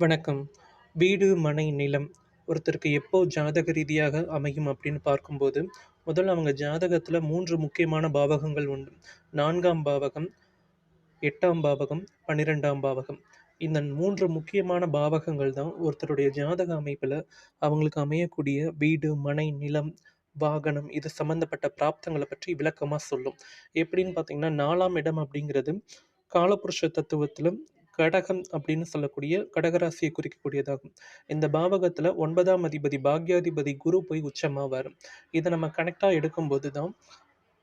வணக்கம். வீடு, மனை, நிலம் ஒருத்தருக்கு எப்போ ஜாதக ரீதியாக அமையும் அப்படின்னு பார்க்கும்போது, முதல்ல அவங்க ஜாதகத்துல 3 முக்கியமான பாவகங்கள் உண்டு. 4ஆம் பாவகம், 8ஆம் பாவகம், 12ஆம் பாவகம். இந்த 3 முக்கியமான பாவகங்கள் தான் ஒருத்தருடைய ஜாதக அமைப்புல அவங்களுக்கு அமையக்கூடிய வீடு, மனை, நிலம், வாகனம் இது சம்மந்தப்பட்ட பிராப்தங்கள பற்றி விளக்கமா சொல்லும். எப்படின்னு பார்த்தீங்கன்னா, 4ஆம் இடம் அப்படிங்கிறது காலபுருஷ தத்துவத்தில கடகம் அப்படின்னு சொல்லக்கூடிய கடகராசியை குறிக்கக்கூடியதாகும். இந்த பாவகத்துல 9ஆம் அதிபதி பாக்யாதிபதி குரு போய் உச்சமாவாரு. இத நம்ம கனெக்ட்டா எடுக்கும்போது தான்,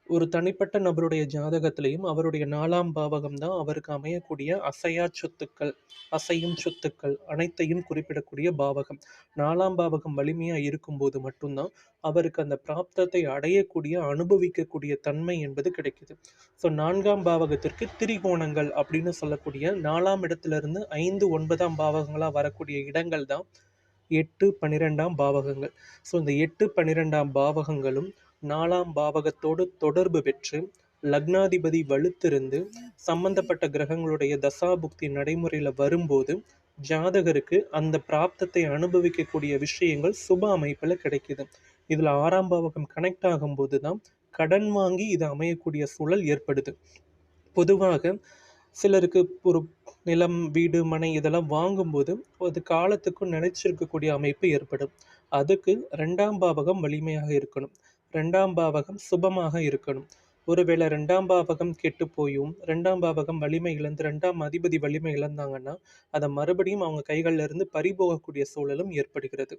ஒரு தனிப்பட்ட நபருடைய ஜாதகத்திலயும் அவருடைய 4ஆம் பாவகம் தான் அவருக்கு அமையக்கூடிய அசையா சொத்துக்கள், அசையும் சொத்துக்கள் அனைத்தையும் குறிப்பிடக்கூடிய பாவகம். 4ஆம் பாவகம் வலிமையா இருக்கும்போது மட்டும் தான் அவருக்கு அந்த பிராப்தத்தை அடையக்கூடிய, அனுபவிக்கக்கூடிய தன்மை என்பது கிடைக்குது. ஸோ 4ஆம் பாவகத்திற்கு திரிகோணங்கள் அப்படின்னு சொல்லக்கூடிய 4ஆம் இடத்திலிருந்து 5, 9ஆம் பாவகங்களா வரக்கூடிய இடங்கள் தான் 8, 12ஆம் பாவகங்கள். ஸோ இந்த 8, 12ஆம் பாவகங்களும் 4ஆம் பாவகத்தோடு தொடர்பு பெற்று லக்னாதிபதி வலுத்திருந்து சம்பந்தப்பட்ட கிரகங்களுடைய தசாபுக்தி நடைமுறையில வரும்போது ஜாதகருக்கு அந்த பிராப்தத்தை அனுபவிக்கக்கூடிய விஷயங்கள் சுப அமைப்புல கிடைக்குது. இதுல 6ஆம் பாவகம் கனெக்ட் ஆகும்போது தான் கடன் வாங்கி இது அமையக்கூடிய சூழல் ஏற்படுது. பொதுவாக சிலருக்கு ஒரு நிலம், வீடு, மனை இதெல்லாம் வாங்கும்போது அது காலத்துக்கும் நிலைச்சிருக்கக்கூடிய அமைப்பு ஏற்படும். அதுக்கு 2ஆம் பாவகம் வலிமையாக இருக்கணும். 2ஆம் பாவகம் சுபமாக இருக்கணும். ஒருவேளை 2ஆம் பாவகம் கெட்டுப் போயும், 2ஆம் பாவகம் வலிமை இழந்து 2ஆம் அதிபதி வலிமை இழந்தாங்கன்னா, அத மறுபடியும் அவங்க கைகள்ல இருந்து பறிபோகக்கூடிய சூழலும் ஏற்படுகிறது.